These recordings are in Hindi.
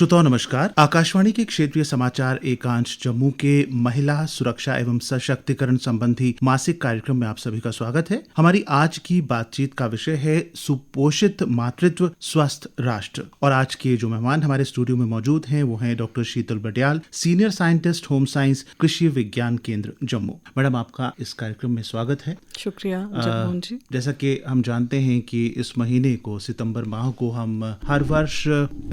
श्रोताओं नमस्कार। आकाशवाणी के क्षेत्रीय समाचार एकांश जम्मू के महिला सुरक्षा एवं सशक्तिकरण संबंधी मासिक कार्यक्रम में आप सभी का स्वागत है। हमारी आज की बातचीत का विषय है सुपोषित मातृत्व स्वस्थ राष्ट्र। और आज के जो मेहमान हमारे स्टूडियो में मौजूद हैं वो हैं doctor Sheetal Badiyal, senior scientist, home science Krishi Vigyan केंद्र जम्मू। मैडम, आपका इस कार्यक्रम में स्वागत है। शुक्रिया जगमोहन जी। जैसा कि हम जानते हैं कि इस महीने को, सितंबर माह को, हम हर वर्ष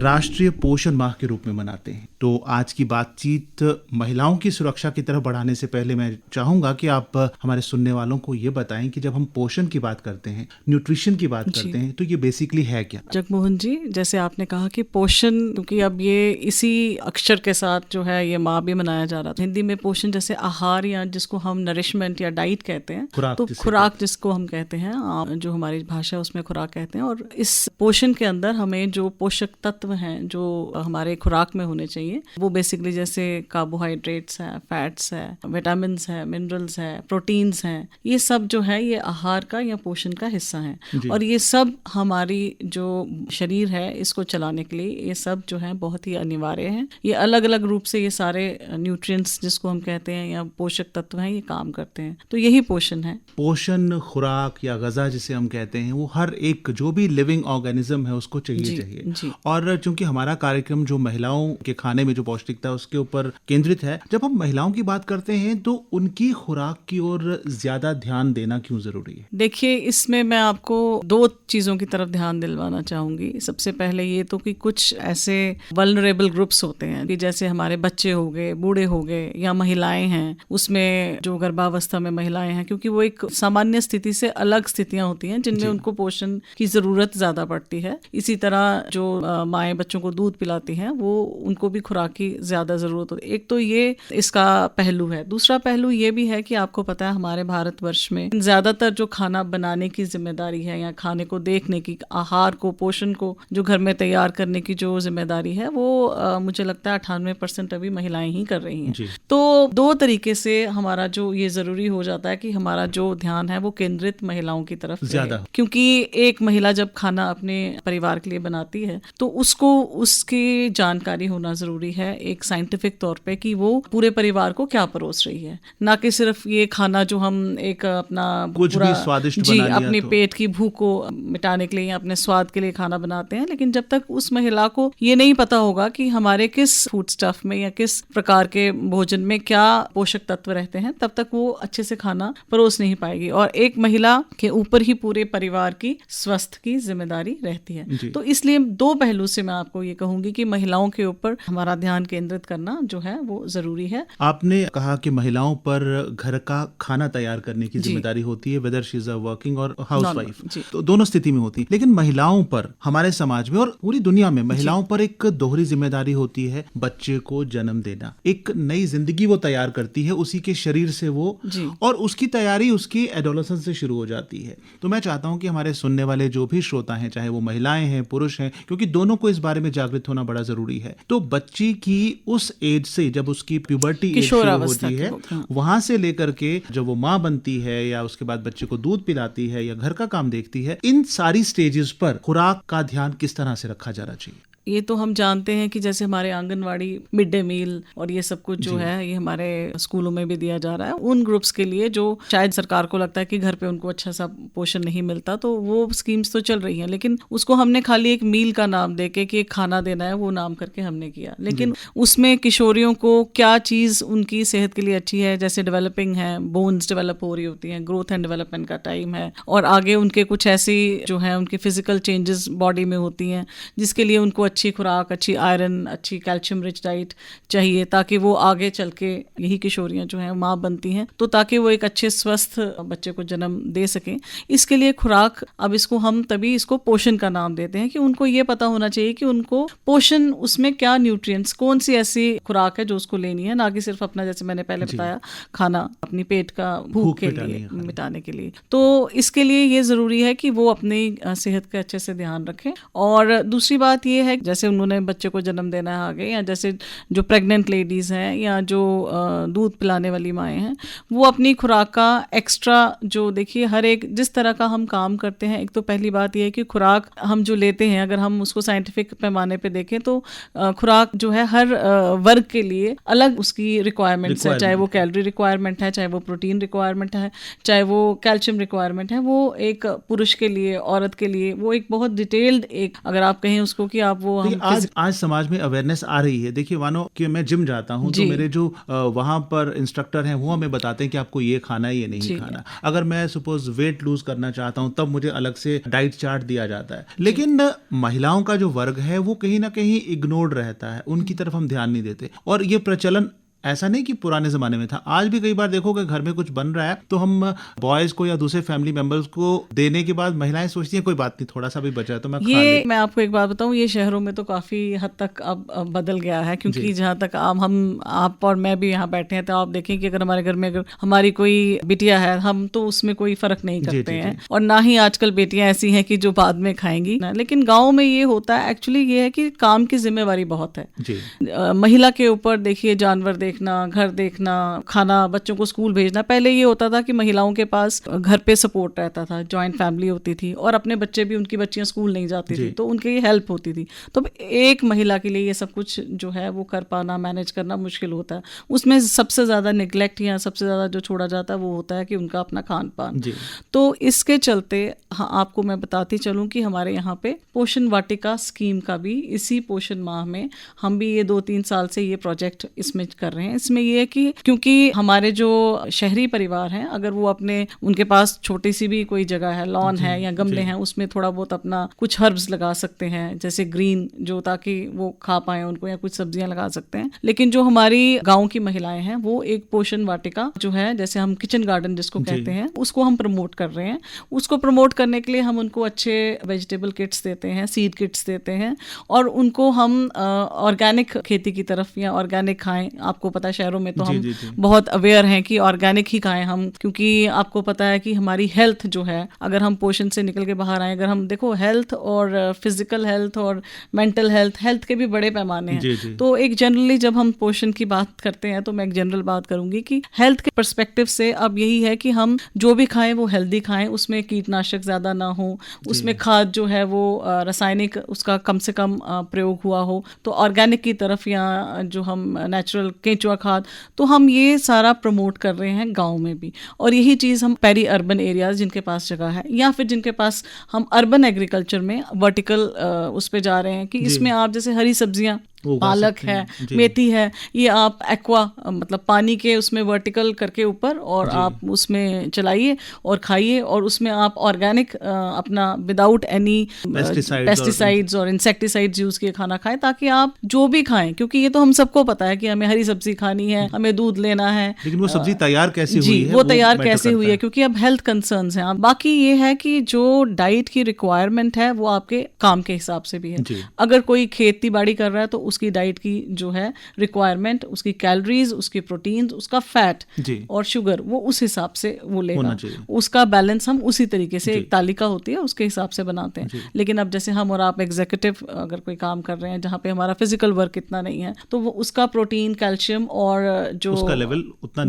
राष्ट्रीय पोषण माह के रूप में मनाते हैं। तो आज की बातचीत महिलाओं की सुरक्षा की तरफ बढ़ाने से पहले मैं चाहूंगा कि आप हमारे सुनने वालों को ये बताएं कि जब हम पोषण की बात करते हैं, न्यूट्रिशन की बात करते हैं, तो ये बेसिकली है क्या? जगमोहन जी, जैसे आपने कहा कि पोषण, क्योंकि अब ये इसी अक्षर के साथ जो है ये माह भी मनाया जा रहा था। हिंदी में पोषण जैसे आहार या जिसको हम नरिशमेंट या डाइट कहते हैं, तो खुराक जिसको हम कहते हैं, जो हमारी भाषा उसमें खुराक कहते हैं। और इस पोषण के अंदर हमें जो पोषक तत्व हैं जो हमारे खुराक में होने चाहिए, वो बेसिकली जैसे कार्बोहाइड्रेट्स है, फैट्स है, विटामिन्स है, मिनरल्स है, प्रोटीन्स हैं, ये सब जो है ये आहार का या पोषण का हिस्सा है। और ये सब हमारी जो शरीर है इसको चलाने के लिए ये सब जो है बहुत ही अनिवार्य है। ये अलग अलग रूप से ये सारे न्यूट्रिएंट्स जिसको हम कहते हैं या पोषक तत्व हैं, ये काम करते हैं। तो यही पोषण है। पोषण, खुराक या ग़िज़ा जिसे हम कहते हैं, वो हर एक जो भी लिविंग ऑर्गेनिज्म है उसको चाहिए। और चूंकि हमारा कार्यक्रम जो महिलाओं के खाने में जो पौष्टिकता है उसके ऊपर केंद्रित है, जब हम महिलाओं की बात करते हैं तो उनकी खुराक की ओर ज्यादा ध्यान देना क्यों जरूरी है? देखिए, इसमें मैं आपको दो चीजों की तरफ ध्यान दिलवाना चाहूंगी। सबसे पहले ये तो कि कुछ ऐसे वल्नरेबल ग्रुप्स होते हैं कि जैसे हमारे बच्चे हो गए, बूढ़े हो गए, या महिलाएं हैं, उसमें जो गर्भावस्था में महिलाएं हैं, क्योंकि वो एक सामान्य स्थिति से अलग स्थितियां होती हैं जिनमें उनको पोषण की जरूरत ज्यादा पड़ती है। इसी तरह जो माएँ बच्चों को दूध पिलाती हैं, वो उनको भी खुराक की ज्यादा जरूरत होती है। एक तो ये इसका पहलू है। दूसरा पहलू ये भी है कि आपको पता है हमारे भारतवर्ष में ज्यादातर जो खाना बनाने की जिम्मेदारी है या खाने को देखने की, आहार को, पोषण को जो घर में तैयार करने की जो जिम्मेदारी है, वो मुझे लगता है 98% अभी महिलाएं ही कर रही हैं। तो दो तरीके से हमारा जो ये जरूरी हो जाता है कि हमारा जो ध्यान है वो केंद्रित महिलाओं की तरफ ज्यादा, क्योंकि एक महिला जब खाना अपने परिवार के लिए बनाती है तो उसको उसकी जानकारी होना जरूरी है एक साइंटिफिक तौर पे कि वो पूरे परिवार को क्या परोस रही है, ना कि सिर्फ ये खाना जो हम एक अपना कुछ भी स्वादिष्ट बना लिया, अपने पेट की भूख को मिटाने के लिए या अपने स्वाद के लिए खाना बनाते हैं। लेकिन जब तक उस महिला को ये नहीं पता होगा कि हमारे किस फूड स्टफ में या किस प्रकार के भोजन में क्या पोषक तत्व रहते हैं, तब तक वो अच्छे से खाना परोस नहीं पाएगी। और एक महिला के ऊपर ही पूरे परिवार की स्वास्थ्य की जिम्मेदारी रहती है। तो इसलिए दो पहलू से मैं आपको ये कहूंगी कि महिलाओं के ऊपर हमारा ध्यान केंद्रित करना जो है वो जरूरी है। आपने कहा कि महिलाओं पर घर का खाना तैयार करने की जिम्मेदारी होती है, whether she is a working और हाउसवाइफ, तो दोनों स्थिति में होती है। लेकिन महिलाओं पर, हमारे समाज में और पूरी दुनिया में महिलाओं पर एक दोहरी जिम्मेदारी होती है, बच्चे को जन्म देना। एक नई जिंदगी वो तैयार करती है उसी के शरीर से वो, और उसकी तैयारी उसकी एडोलेसेंस से शुरू हो जाती है। तो मैं चाहता हूं कि हमारे सुनने वाले जो भी श्रोता हैं, चाहे वो महिलाएं हैं, पुरुष हैं, क्योंकि दोनों को इस बारे में जागृत होना बड़ा जरूरी है। तो बच्ची की उस एज से, जब उसकी प्यूबर्टी एज शुरू होती है, वहां से लेकर के जब वो माँ बनती है या उसके बाद बच्चे को दूध पिलाती है या घर का काम देखती है, इन सारी स्टेजेस पर खुराक का ध्यान किस तरह से रखा जाना चाहिए? ये तो हम जानते हैं कि जैसे हमारे आंगनवाड़ी, मिड डे मील और ये सब कुछ जो है ये हमारे स्कूलों में भी दिया जा रहा है। उन ग्रुप्स के लिए जो शायद सरकार को लगता है कि घर पे उनको अच्छा सा पोषण नहीं मिलता, तो वो स्कीम्स तो चल रही हैं, लेकिन उसको हमने खाली एक मील का नाम देके कि एक खाना देना है वो नाम करके हमने किया। लेकिन उसमें किशोरियों को क्या चीज़ उनकी सेहत के लिए अच्छी है, जैसे डेवलपिंग है, बोन्स डेवलप हो रही होती हैं, ग्रोथ एंड डेवलपमेंट का टाइम है, और आगे उनके कुछ ऐसी जो है उनकी फिजिकल चेंजेस बॉडी में होती हैं जिसके लिए उनको अच्छी खुराक, अच्छी आयरन, अच्छी कैल्शियम रिच डाइट चाहिए, ताकि वो आगे चल के, यही किशोरियां जो हैं माँ बनती हैं, तो ताकि वो एक अच्छे स्वस्थ बच्चे को जन्म दे सकें। इसके लिए खुराक, अब इसको हम तभी इसको पोषण का नाम देते हैं कि उनको ये पता होना चाहिए कि उनको पोषण, उसमें क्या न्यूट्रिएंट्स, कौन सी ऐसी खुराक है जो उसको लेनी है, ना कि सिर्फ अपना, जैसे मैंने पहले बताया, खाना अपनी पेट का भूख के लिए मिटाने के लिए। तो इसके लिए ये जरूरी है कि वो अपनी सेहत का अच्छे से ध्यान रखें। और दूसरी बात ये है, जैसे उन्होंने बच्चे को जन्म देना है आगे, या जैसे जो प्रेग्नेंट लेडीज़ हैं या जो दूध पिलाने वाली माएँ हैं, वो अपनी खुराक का एक्स्ट्रा जो देखिए हर एक जिस तरह का हम काम करते हैं, एक तो पहली बात ये है कि खुराक हम जो लेते हैं अगर हम उसको साइंटिफिक पैमाने पे देखें तो खुराक जो है हर वर्ग के लिए अलग उसकी रिक्वायरमेंट्स है, चाहे वो कैलोरी रिक्वायरमेंट है, चाहे वो प्रोटीन रिक्वायरमेंट है, चाहे वो कैल्शियम रिक्वायरमेंट है। वो एक पुरुष के लिए, औरत के लिए वो एक बहुत डिटेल्ड एक, अगर आप कहें उसको कि आप वो आज समाज में अवेयरनेस आ रही है। देखिए मानो कि मैं जिम जाता हूँ तो मेरे जो वहाँ पर इंस्ट्रक्टर हैं वो हमें बताते हैं कि आपको ये खाना है, ये नहीं खाना। अगर मैं सपोज वेट लूज करना चाहता हूँ तब मुझे अलग से डाइट चार्ट दिया जाता है। लेकिन महिलाओं का जो वर्ग है वो कहीं ना कहीं इग्नोर्ड रहता है, उनकी तरफ हम ध्यान नहीं देते। और ये प्रचलन ऐसा नहीं कि पुराने जमाने में था, आज भी कई बार देखोगे घर में कुछ बन रहा है तो हम बॉयज को या दूसरे फैमिली मेंबर्स को देने के बाद महिलाएं सोचती हैं कोई बात नहीं, थोड़ा सा भी बचा है तो मैं खा ले। मैं आपको एक बात बताऊं, ये शहरों में तो काफी हद तक अब बदल गया है, क्योंकि जहां तक आप और मैं भी यहाँ बैठे हैं तो आप देखें कि अगर हमारे घर में अगर हमारी कोई बिटिया है, हम तो उसमें कोई फर्क नहीं करते हैं। और ना ही आजकल बेटियां ऐसी हैं कि जो बाद में खाएंगी ना। लेकिन गाँव में ये होता है, एक्चुअली ये है कि काम की जिम्मेवारी बहुत है महिला के ऊपर। देखिए जानवर देखना, घर देखना, खाना, बच्चों को स्कूल भेजना। पहले ये होता था कि महिलाओं के पास घर पे सपोर्ट रहता था, जॉइंट फैमिली होती थी और अपने बच्चे भी, उनकी बच्चियां स्कूल नहीं जाती थी तो उनकी हेल्प होती थी। तो एक महिला के लिए ये सब कुछ जो है वो कर पाना, मैनेज करना मुश्किल होता है। उसमें सबसे ज्यादा निगलेक्ट या सबसे ज्यादा जो छोड़ा जाता है वो होता है कि उनका अपना खान पान। तो इसके चलते आपको मैं बताती चलूं कि हमारे यहाँ पे पोषण वाटिका स्कीम का भी इसी पोषण माह में हम भी ये 2-3 साल से ये प्रोजेक्ट इसमें कर रहे हैं। इसमें ये है कि क्योंकि हमारे जो शहरी परिवार हैं, अगर वो उनके पास छोटी सी भी कोई जगह है, लॉन है या गमले हैं, उसमें थोड़ा बहुत अपना कुछ हर्ब्स लगा सकते हैं, जैसे ग्रीन, जो ताकि वो खा पाए उनको, या कुछ सब्जियां लगा सकते हैं। लेकिन जो हमारी गाँव की महिलाएं हैं वो एक पोषण वाटिका जो है, जैसे हम किचन गार्डन जिसको कहते हैं, उसको हम प्रमोट कर रहे हैं। उसको प्रमोट करने के लिए हम उनको अच्छे वेजिटेबल किट्स देते हैं, सीड किट्स देते हैं, और उनको हम ऑर्गेनिक खेती की तरफ, या ऑर्गेनिक खाएं। आपको पता है शहरों में तो हम बहुत अवेयर हैं कि ऑर्गेनिक ही खाएं हम, क्योंकि आपको पता है कि हमारी हेल्थ जो है, अगर हम पोषण से निकल के बाहर आए, अगर हम देखो हेल्थ और फिजिकल हेल्थ और मेंटल हेल्थ के भी बड़े पैमाने हैं। तो एक जनरली जब हम पोषण की बात करते हैं तो मैं एक जनरल बात करूंगी कि हेल्थ के पर्सपेक्टिव से अब यही है कि हम जो भी खाएं वो हेल्दी खाएं, उसमें कीटनाशक ज्यादा ना हो, उसमें खाद जो है वो रासायनिक उसका कम से कम प्रयोग हुआ हो, तो ऑर्गेनिक की तरफ, या जो हम नेचुरल केंचुआ खाद, तो हम ये सारा प्रमोट कर रहे हैं गांव में भी। और यही चीज़ हम पेरी अर्बन एरियाज जिनके पास जगह है, या फिर जिनके पास, हम अर्बन एग्रीकल्चर में वर्टिकल उस पे जा रहे हैं कि इसमें आप जैसे हरी सब्जियां, पालक है, मेथी है, ये आप एक्वा मतलब पानी के उसमें वर्टिकल करके ऊपर, और आप उसमें चलाइए और खाइए, और उसमें आप ऑर्गेनिक अपना विदाउट एनी पेस्टिसाइड्स और इंसेक्टिसाइड्स यूज किए खाना खाएं, ताकि आप जो भी खाएं, क्योंकि ये तो हम सबको पता है कि हमें हरी सब्जी खानी है, हमें दूध लेना है, लेकिन वो सब्जी तैयार कैसे हुई है, वो तैयार कैसे हुई है, क्योंकि अब हेल्थ कंसर्न्स हैं। बाकी ये है कि जो डाइट की रिक्वायरमेंट है वो आपके काम के हिसाब से भी है। अगर कोई खेती बाड़ी कर रहा है तो उसकी डाइट की जो है रिक्वायरमेंट, उसकी कैलोरीज, उसकी प्रोटीन, उसका फैट और शुगर, वो उस हिसाब से वो लेगा, उसका बैलेंस हम उसी तरीके से, एक तालिका होती है उसके हिसाब से बनाते हैं। लेकिन अब जैसे हम और आप एग्जीक्यूटिव अगर कोई काम कर रहे हैं जहाँ पे हमारा फिजिकल वर्क इतना नहीं है, तो वो उसका प्रोटीन, कैल्शियम और जो उसका लेवल उतना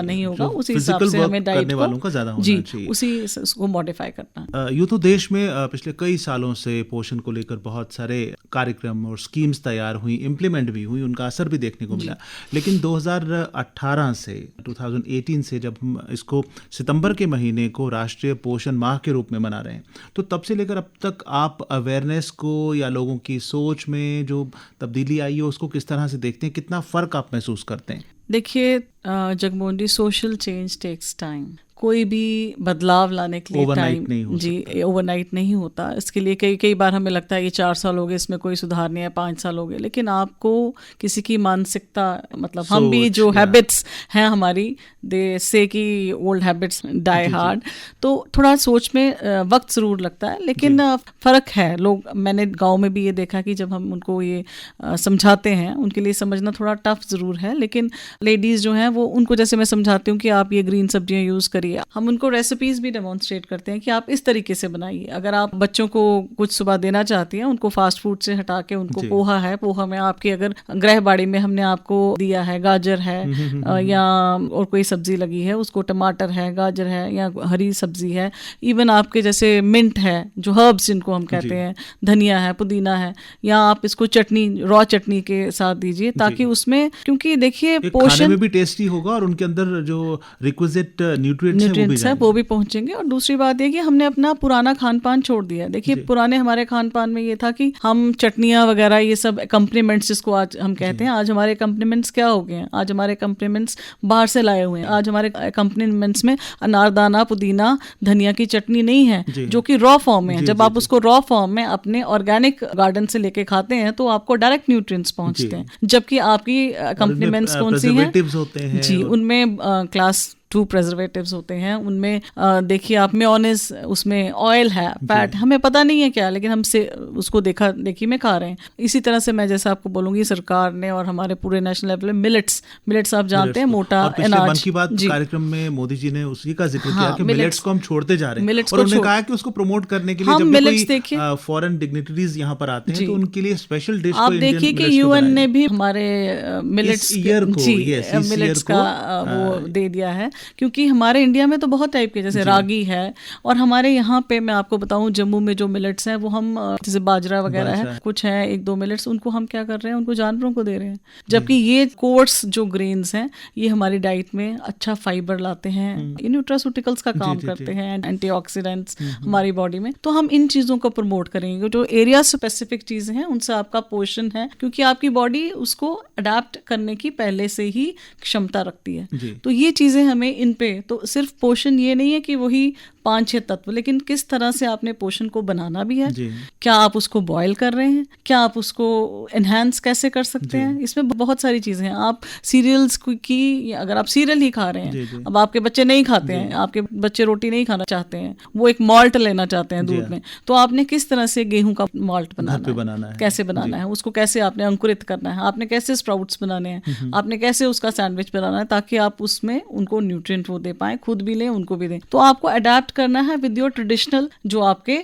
नहीं होगा, उसी हिसाब से हमें डाइट को उसी उसको मॉडिफाई करना। यूँ तो देश में पिछले कई सालों से पोषण को लेकर बहुत सारे कार्यक्रम और स्कीम्स तैयार हुई, इम्प्लीमेंट भी हुई, उनका असर भी देखने को मिला। लेकिन 2018 से 2018 से जब हम इसको सितंबर के महीने को राष्ट्रीय पोषण माह के रूप में मना रहे हैं, तो तब से लेकर अब तक आप अवेयरनेस को या लोगों की सोच में जो तब्दीली आई है उसको किस तरह से देखते हैं, कितना फर्क आप महसूस करते हैं? देखिए जगमोहन जी, सोशल चेंज टेक्स टाइम। कोई भी बदलाव लाने के लिए टाइम ओवरनाइट नहीं होता। इसके लिए कई बार हमें लगता है ये 4 साल हो गए, इसमें कोई सुधार नहीं है, 5 साल हो गए, लेकिन आपको किसी की मानसिकता, मतलब हम भी जो हैबिट्स हैं हमारी, दे से कि ओल्ड हैबिट्स डाई हार्ड, तो थोड़ा सोच में वक्त ज़रूर लगता है, लेकिन फ़र्क है। मैंने गाँव में भी ये देखा कि जब हम उनको ये समझाते हैं, उनके लिए समझना थोड़ा टफ ज़रूर है, लेकिन लेडीज़ जो हैं वो, उनको जैसे मैं समझाती हूँ कि आप ये ग्रीन सब्जियाँ यूज़ करिए, चाहिए। हम उनको रेसिपीज भी डेमोन्स्ट्रेट करते हैं कि आप इस तरीके से बनाइए। अगर आप बच्चों को कुछ सुबह देना चाहती हैं, उनको फास्ट फूड से हटा के उनको पोहा है, पोहा में आपकी अगर गृहबाड़ी में हमने आपको दिया है गाजर है या और कोई सब्जी लगी है, उसको टमाटर है, गाजर है या हरी सब्जी है, इवन आपके जैसे मिंट है, जो हर्ब्स जिनको हम कहते हैं, धनिया है, पुदीना है, या आप इसको चटनी, रॉ चटनी के साथ दीजिए, ताकि उसमें, क्योंकि देखिए पोषण में भी टेस्टी होगा और उनके अंदर जो रिक्विजिट न्यूट्रिएंट्स है वो भी पहुंचेंगे। और दूसरी बात ये कि हमने अपना पुराना खान पान छोड़ दिया। देखिए पुराने हमारे खान पान में ये था कि हम चटनियाँ वगैरह ये सब अकम्पनीमेंट्स जिसको आज हम कहते हैं, आज हमारे अकम्पनीमेंट्स क्या हो गए हैं? आज हमारे अकम्पनीमेंट्स बाहर से लाए हुए हैं। आज हमारे अकम्पनीमेंट्स में अनारदाना, पुदीना, धनिया की चटनी नहीं है, जो कि रॉ फॉर्म में है। जब आप उसको रॉ फॉर्म में अपने ऑर्गेनिक गार्डन से लेके खाते हैं तो आपको डायरेक्ट न्यूट्रिएंट्स पहुंचते हैं, जबकि आपकी अकम्पनीमेंट्स कौन सी हैं? जी, उनमें क्लास 2 प्रेजर्वेटिव्स होते हैं, उनमें देखिए आप मेयोनेज़, उसमें ऑयल है, फैट, हमें पता नहीं है क्या, लेकिन हम से उसको देखी में खा रहे हैं। इसी तरह से मैं जैसे आपको बोलूंगी, सरकार ने और हमारे पूरे नेशनल लेवल में मिलेट्स आप जानते हैं, मोटा अनाज। मन की बात कार्यक्रम में मोदी जी ने उसी का जिक्र किया कि मिलेट्स को हम छोड़ते जा रहे हैं, और उन्होंने कहा कि उसको प्रमोट करने के लिए जब कोई फॉरेन डिग्निटरीज यहाँ पर आते हैं तो उनके लिए स्पेशल डिश आप देखिए कि यूएन ने भी हमारे मिलेट्स का वो दे दिया है, क्योंकि हमारे इंडिया में तो बहुत टाइप के, जैसे रागी है, और हमारे यहाँ पे मैं आपको बताऊं जम्मू में जो मिलेट्स हैं वो हम, जैसे बाजरा वगैरह है, कुछ है 1-2 मिलेट्स, उनको हम क्या कर रहे हैं, उनको जानवरों को दे रहे हैं। जबकि ये कोर्स जो ग्रेन्स हैं ये हमारी डाइट में अच्छा फाइबर लाते हैं, ये न्यूट्रास्यूटिकल्स का काम करते हैं, एंटीऑक्सीडेंट्स हमारी बॉडी में। तो हम इन चीज़ों को प्रमोट करेंगे। जो एरिया स्पेसिफिक चीज़ें हैं उनसे आपका पोषण है, क्योंकि आपकी बॉडी उसको अडेप्ट करने की पहले से ही क्षमता रखती है। तो ये चीज़ें हमें इन पे, तो सिर्फ पोषण ये नहीं है कि वही 5-6 तत्व, लेकिन किस तरह से आपने पोषण को बनाना भी है। क्या आप उसको बॉयल कर रहे हैं, क्या आप उसको एनहांस कैसे कर सकते हैं, इसमें बहुत सारी चीज़ें हैं। आप सीरियल्स की, अगर आप सीरियल ही खा रहे हैं, अब आपके बच्चे नहीं खाते हैं, आपके बच्चे रोटी नहीं खाना चाहते हैं, वो एक मॉल्ट लेना चाहते हैं दूध में, तो आपने किस तरह से गेहूं का मॉल्ट बनाना है, कैसे बनाना है, उसको कैसे आपने अंकुरित करना है, आपने कैसे स्प्राउट्स बनाने हैं, आपने कैसे उसका सैंडविच बनाना है, ताकि आप उसमें उनको न्यूट्रिएंट वो दे पाएं, खुद भी लें, उनको भी दें। तो आपको अडेप्ट करना है विद योर ट्रेडिशनल, जो आपके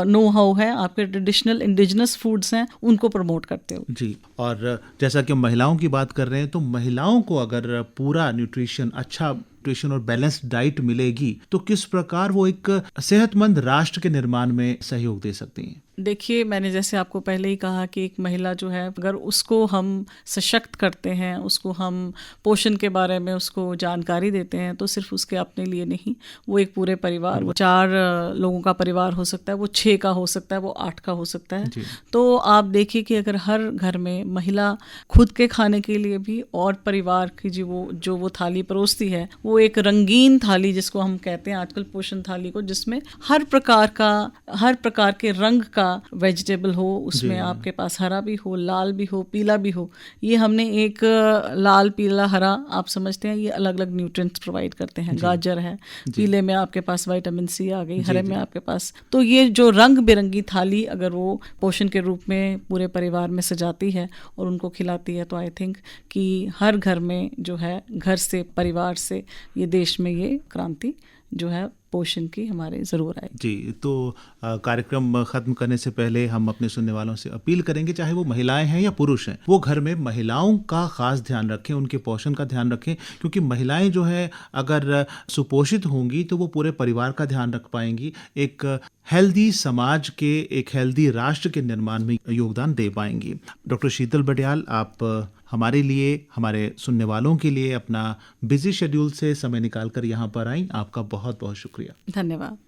नो हाउ है, आपके ट्रेडिशनल इंडिजिनस फूड्स हैं, उनको प्रमोट करते हो। जी, और जैसा कि महिलाओं की बात कर रहे हैं, तो महिलाओं को अगर पूरा न्यूट्रिशन, अच्छा न्यूट्रिशन और बैलेंस्ड डाइट मिलेगी तो किस प्रकार वो एक सेहतमंद राष्ट्र के निर्माण में सहयोग दे सकती हैं? देखिए, मैंने जैसे आपको पहले ही कहा कि एक महिला जो है, अगर उसको हम सशक्त करते हैं, उसको हम पोषण के बारे में उसको जानकारी देते हैं, तो सिर्फ उसके अपने लिए नहीं, वो एक पूरे परिवार, वो 4 लोगों का परिवार हो सकता है, वो 6 का हो सकता है, वो 8 का हो सकता है। तो आप देखिए कि अगर हर घर में महिला खुद के खाने के लिए भी और परिवार की जो वो थाली परोसती है, वो एक रंगीन थाली जिसको हम कहते हैं आजकल पोषण थाली को, जिसमें हर प्रकार के रंग का वेजिटेबल हो, उसमें आपके पास हरा भी हो, लाल भी हो, पीला भी हो। ये हमने एक लाल, पीला, हरा, आप समझते हैं, ये अलग अलग न्यूट्रिएंट्स प्रोवाइड करते हैं। गाजर है, पीले में आपके पास विटामिन सी आ गई, हरे में आपके पास, तो ये जो रंग बिरंगी थाली अगर वो पोषण के रूप में पूरे परिवार में सजाती है और उनको खिलाती है, तो आई थिंक कि हर घर में जो है, घर से, परिवार से, ये देश में ये क्रांति जो है पोषण की हमारे ज़रूर आए। जी, तो कार्यक्रम ख़त्म करने से पहले हम अपने सुनने वालों से अपील करेंगे, चाहे वो महिलाएं हैं या पुरुष हैं, वो घर में महिलाओं का ख़ास ध्यान रखें, उनके पोषण का ध्यान रखें, क्योंकि महिलाएं जो है अगर सुपोषित होंगी तो वो पूरे परिवार का ध्यान रख पाएंगी, एक हेल्दी समाज के, एक हेल्दी राष्ट्र के निर्माण में योगदान दे पाएंगी। डॉक्टर शीतल बडियाल, आप हमारे लिए, हमारे सुनने वालों के लिए अपना बिजी शेड्यूल से समय निकालकर यहाँ पर आई, आपका बहुत बहुत शुक्रिया। धन्यवाद।